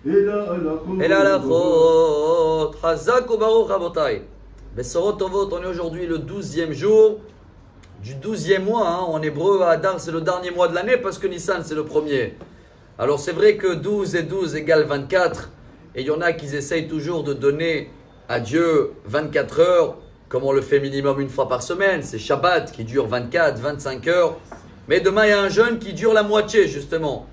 Et là, la chot, Chazak ou Baruch Rabotai. Besorot Tovot, on est aujourd'hui le 12e jour du 12e mois. En hébreu, Adar, c'est le dernier mois de l'année parce que Nissan, c'est le premier. Alors, c'est vrai que 12 et 12 égale 24. Et il y en a qui essayent toujours de donner à Dieu 24 heures, comme on le fait minimum une fois par semaine. C'est Shabbat qui dure 24, 25 heures. Mais demain, il y a un jeûne qui dure la moitié, justement.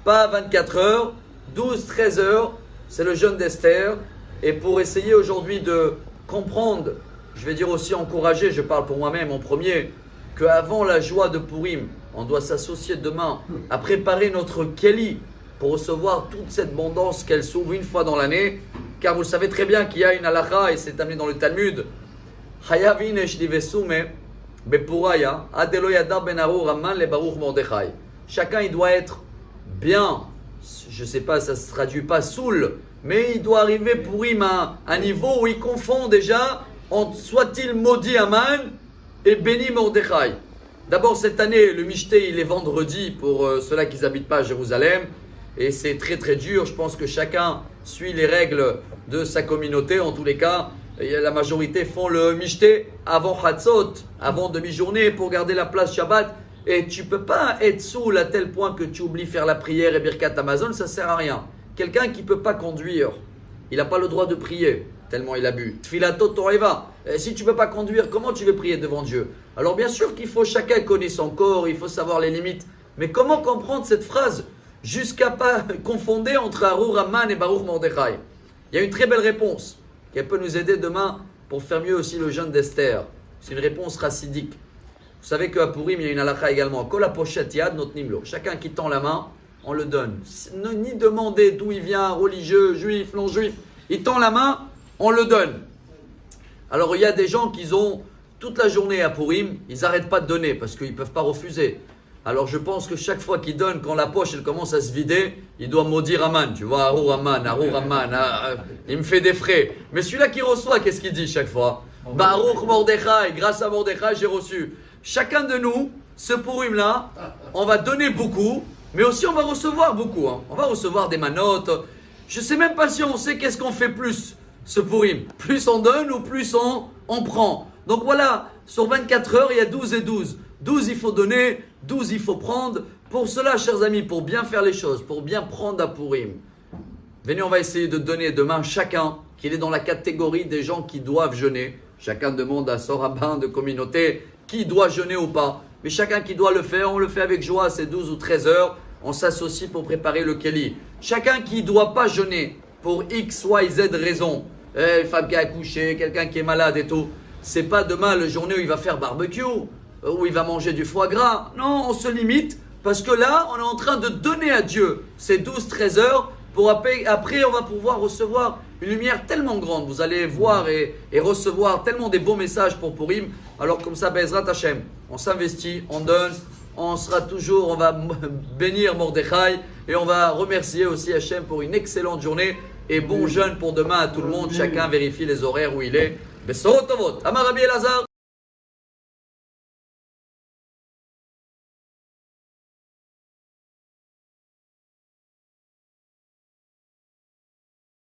Pas 24 heures, 12, 13 heures. C'est le jeûne d'Esther. Et pour essayer aujourd'hui de comprendre, je vais dire aussi encourager, je parle pour moi-même en premier, qu'avant la joie de Purim, on doit s'associer demain à préparer notre Keli pour recevoir toute cette abondance qu'elle s'ouvre une fois dans l'année. Car vous le savez très bien qu'il y a une halakha, et c'est amené dans le Talmud, Chayavin eshdivesume bepuraya adelo yadar ben Arur Amman le Baruch Mordechai. Chacun il doit être bien, je ne sais pas, ça ne se traduit pas saoul, mais il doit arriver Purim à un niveau où il confond déjà entre soit-il maudit Aman et béni Mordechai. D'abord cette année, le Mishté il est vendredi pour ceux-là qui n'habitent pas à Jérusalem. Et c'est très très dur, je pense que chacun suit les règles de sa communauté. En tous les cas, la majorité font le Mishté avant Chatzot, avant demi-journée pour garder la place Shabbat. Et tu ne peux pas être saoul à tel point que tu oublies faire la prière et Birkat Amazon, ça ne sert à rien. Quelqu'un qui ne peut pas conduire, il n'a pas le droit de prier, tellement il a bu. Tfilatot Toreva. Si tu ne peux pas conduire, comment tu veux prier devant Dieu? Alors bien sûr qu'il faut, chacun connaître son corps, il faut savoir les limites. Mais comment comprendre cette phrase jusqu'à pas confondre entre Arur Amman et Baruch Mordechai? Il y a une très belle réponse qui peut nous aider demain pour faire mieux aussi le jeûne d'Esther. C'est une réponse chassidique. Vous savez qu'à Purim, il y a une halakha également. Kol hapochet yad notnim lo. Chacun qui tend la main, on le donne. Ni demander d'où il vient, religieux, juif, non juif. Il tend la main, on le donne. Alors il y a des gens qui ont toute la journée à Purim, ils n'arrêtent pas de donner parce qu'ils ne peuvent pas refuser. Alors je pense que chaque fois qu'il donne, quand la poche elle commence à se vider, il doit maudire Aman. Tu vois, Arur Aman, il me fait des frais. Mais celui-là qui reçoit, qu'est-ce qu'il dit chaque fois? Baruch Mordechai, grâce à Mordechai, j'ai reçu. Chacun de nous, ce Purim-là, on va donner beaucoup, mais aussi on va recevoir beaucoup. On va recevoir des manotes. Je ne sais même pas si on sait qu'est-ce qu'on fait plus, ce Purim. Plus on donne ou plus on prend. Donc voilà, sur 24 heures, il y a 12 et 12. 12, il faut donner, 12, il faut prendre. Pour cela, chers amis, pour bien faire les choses, pour bien prendre à Purim, venez, on va essayer de donner demain chacun qu'il est dans la catégorie des gens qui doivent jeûner. Chacun demande à son rabbin de communauté qui doit jeûner ou pas. Mais chacun qui doit le faire, on le fait avec joie, c'est 12 ou 13 heures. On s'associe pour préparer le Keli. Chacun qui ne doit pas jeûner pour X, Y, Z raison, une femme qui a accouché, quelqu'un qui est malade et tout, c'est pas demain la journée où il va faire barbecue, où il va manger du foie gras. Non, on se limite parce que là, on est en train de donner à Dieu ces 12-13 heures pour après, on va pouvoir recevoir une lumière tellement grande. Vous allez voir et recevoir tellement des beaux messages pour Purim. Alors comme ça, Bezrat Hashem, on s'investit, on donne, on sera toujours, on va bénir Mordechai et on va remercier aussi Hashem pour une excellente journée et bon jeûne pour demain à tout le monde. Chacun vérifie les horaires où il est. Besorot Tovot. Amar Rabbi Elazar.